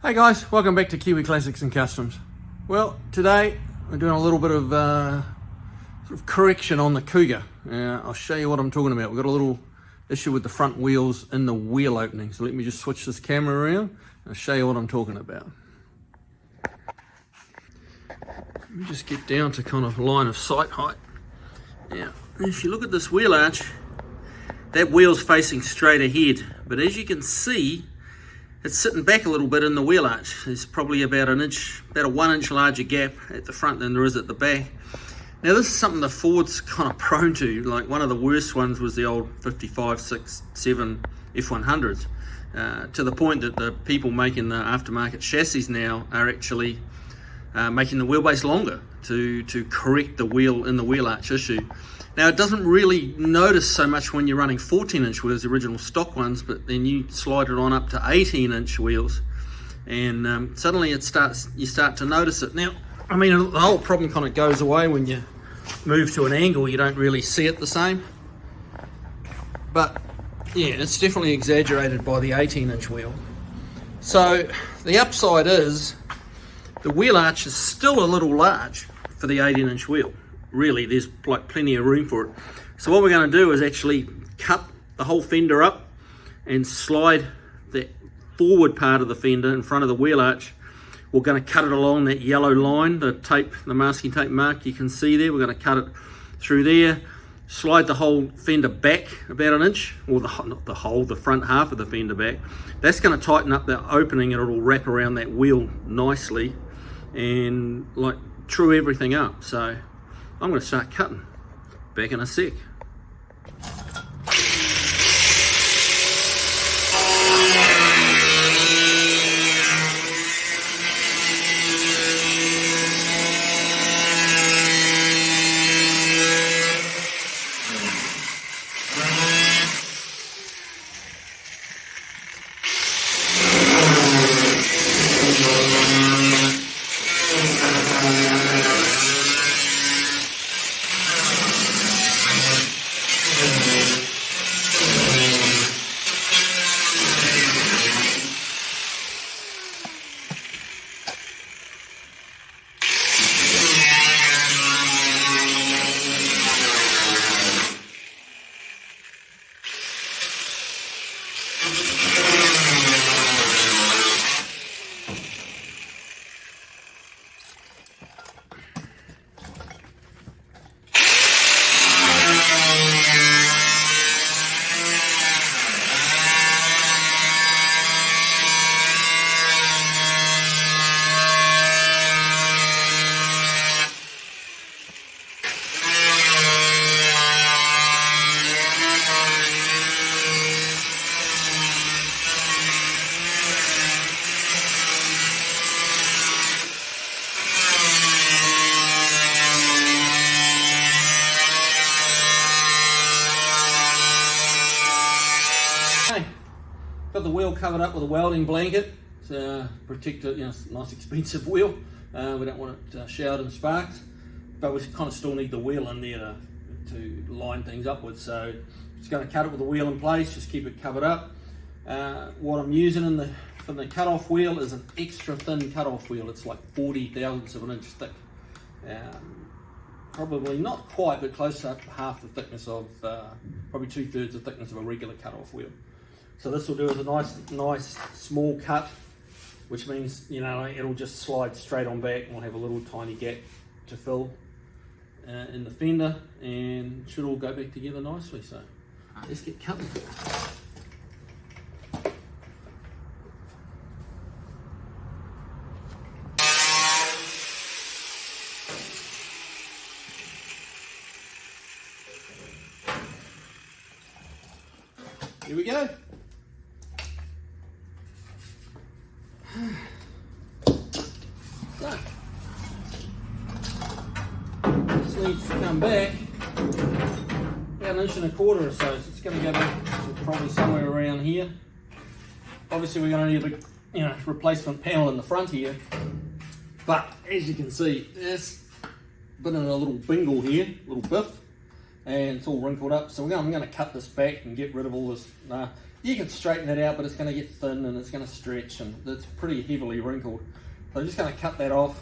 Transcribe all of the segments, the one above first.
Hey guys, welcome back to Kiwi Classics and Customs. Well, today we're doing a little bit of sort of correction on the Cougar. I'll show you what I'm talking about. We've got a little issue with the front wheels in the wheel opening. So let me just switch this camera around and I'll show you what I'm talking about. Let me just get down to kind of line of sight height. Now, if you look at this wheel arch, that wheel's facing straight ahead, but as you can see, it's sitting back a little bit in the wheel arch. There's probably about a 1 inch larger gap at the front than there is at the back. Now this is something the Ford's kind of prone to. Like one of the worst ones was the old 55, 6, 7 F100s. To the point that the people making the aftermarket chassis now are actually making the wheelbase longer to correct the wheel in the wheel arch issue. Now it doesn't really notice so much when you're running 14-inch wheels, the original stock ones, but then you slide it on up to 18-inch wheels and suddenly you start to notice it. Now, I mean, the whole problem kind of goes away when you move to an angle, you don't really see it the same. But yeah, it's definitely exaggerated by the 18-inch wheel. So the upside is the wheel arch is still a little large for the 18-inch wheel. Really, there's like plenty of room for it. So what we're going to do is actually cut the whole fender up and slide the forward part of the fender in front of the wheel arch. We're going to cut it along that yellow line, the masking tape mark you can see there. We're going to cut it through there, slide the whole fender back about 1 inch, or the front half of the fender back. That's going to tighten up the opening and it'll wrap around that wheel nicely and like true everything up. So I'm going to start cutting. Back in a sec. Got the wheel covered up with a welding blanket to protect it. It's a nice expensive wheel. We don't want it showered in sparks, but we kind of still need the wheel in there to line things up with. So just going to cut it with the wheel in place, just keep it covered up. What I'm using for the cut-off wheel is an extra thin cut-off wheel. It's like 40 thousandths of an inch thick. Probably not quite, but close to half the thickness of, probably 2/3 the thickness of a regular cut-off wheel. So this will do is a nice small cut, which means it'll just slide straight on back and we'll have a little tiny gap to fill in the fender and it should all go back together nicely. So let's get cutting. Here we go. So, this needs to come back about 1.25 inches or so. So it's going to go back to probably somewhere around here. Obviously, we're going to need a replacement panel in the front here. But as you can see, there's been in a little bingle here, little biff, and it's all wrinkled up. So I'm going to cut this back and get rid of all this you can straighten that out, but it's going to get thin and it's going to stretch, and it's pretty heavily wrinkled. So I'm just going to cut that off,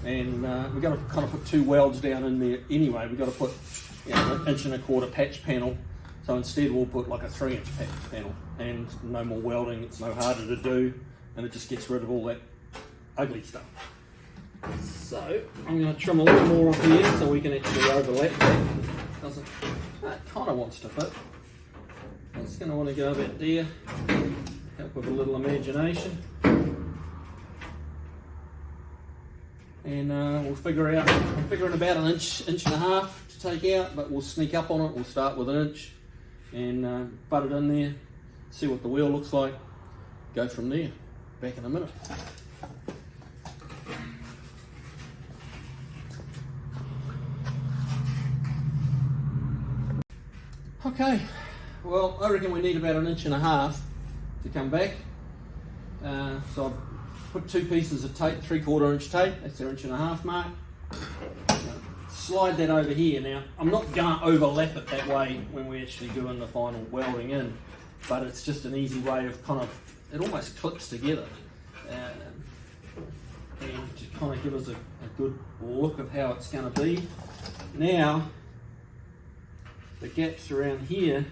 and we're going to kind of put 2 welds down in there anyway. We've got to put, you know, an 1.25 inch patch panel. So instead we'll put like a 3 inch patch panel, and no more welding. It's no harder to do, and it just gets rid of all that ugly stuff. So I'm going to trim a little more off here so we can actually overlap that. It kind of wants to fit. It's going to want to go about there. Help with a little imagination. And we'll figure out, I'm figuring about an inch and a half to take out, but we'll sneak up on it. We'll start with an inch and butt it in there, see what the wheel looks like, go from there. Back in a minute. Okay, well, I reckon we need about an inch and a half to come back. So I've put 2 pieces of tape, 3/4 inch tape, that's their 1.5 inch mark. Slide that over here. Now, I'm not going to overlap it that way when we're actually doing the final welding in, but it's just an easy way of kind of, it almost clips together. And to kind of give us a good look of how it's going to be. Now, the gaps around here are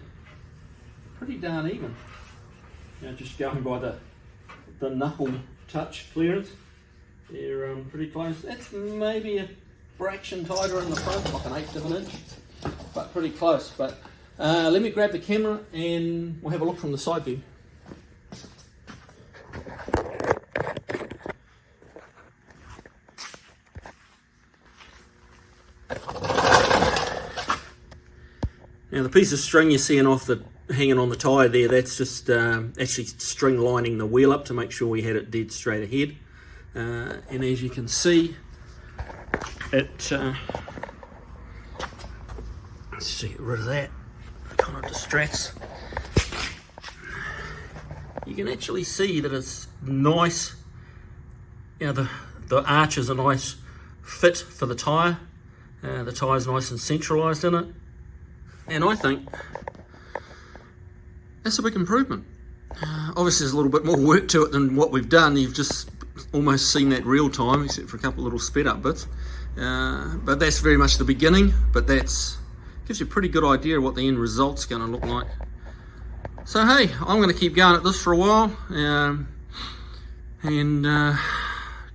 pretty darn even. You know, just going by the knuckle touch clearance, they're pretty close. That's maybe a fraction tighter in the front, like an 1/8 of an inch, but pretty close. But let me grab the camera and we'll have a look from the side view. Now the piece of string you're seeing hanging on the tyre there, that's just actually string lining the wheel up to make sure we had it dead straight ahead. And as you can see, let's get rid of that, it kind of distracts. You can actually see that it's nice, you know, the arch is a nice fit for the tyre. The tyre's nice and centralised in it. And I think that's a big improvement. Obviously there's a little bit more work to it than what we've done. You've just almost seen that real time, except for a couple of little sped up bits. But that's very much the beginning, but that's gives you a pretty good idea of what the end result's going to look like. So hey, I'm going to keep going at this for a while, and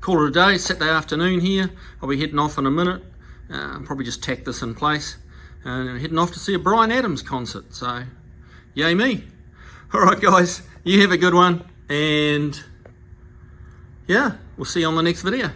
call it a day. It's Saturday afternoon here. I'll be heading off in a minute. Probably just tack this in place. And heading off to see a Bryan Adams concert, so yay me. Alright guys, you have a good one, and yeah, we'll see you on the next video.